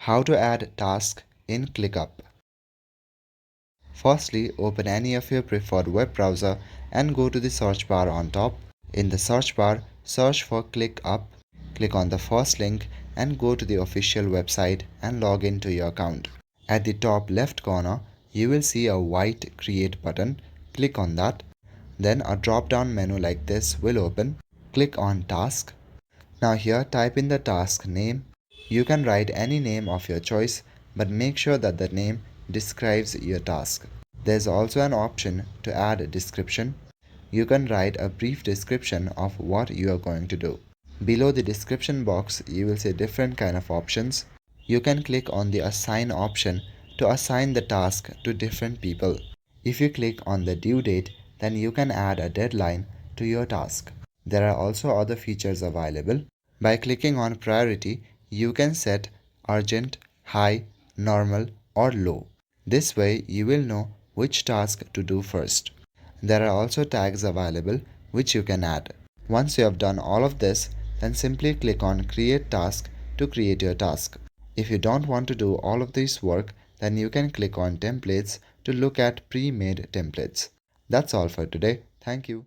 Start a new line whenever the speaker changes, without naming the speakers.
How to add task in ClickUp. Firstly, open any of your preferred web browser and go to the search bar on top. In the search bar, search for ClickUp. Click on the first link and go to the official website and log into your account. At the top left corner, you will see a white Create button. Click on that. Then a drop-down menu like this will open. Click on Task. Now here type in the task name. You can write any name of your choice, but make sure that the name describes your task. There's also an option to add a description. You can write a brief description of what you are going to do. Below the description box, you will see different kind of options. You can click on the assign option to assign the task to different people. If you click on the due date, then you can add a deadline to your task. There are also other features available. By clicking on priority, you can set urgent, high, normal, or low. This way, you will know which task to do first. There are also tags available which you can add. Once you have done all of this, then simply click on Create Task to create your task. If you don't want to do all of this work, then you can click on Templates to look at pre-made templates. That's all for today. Thank you.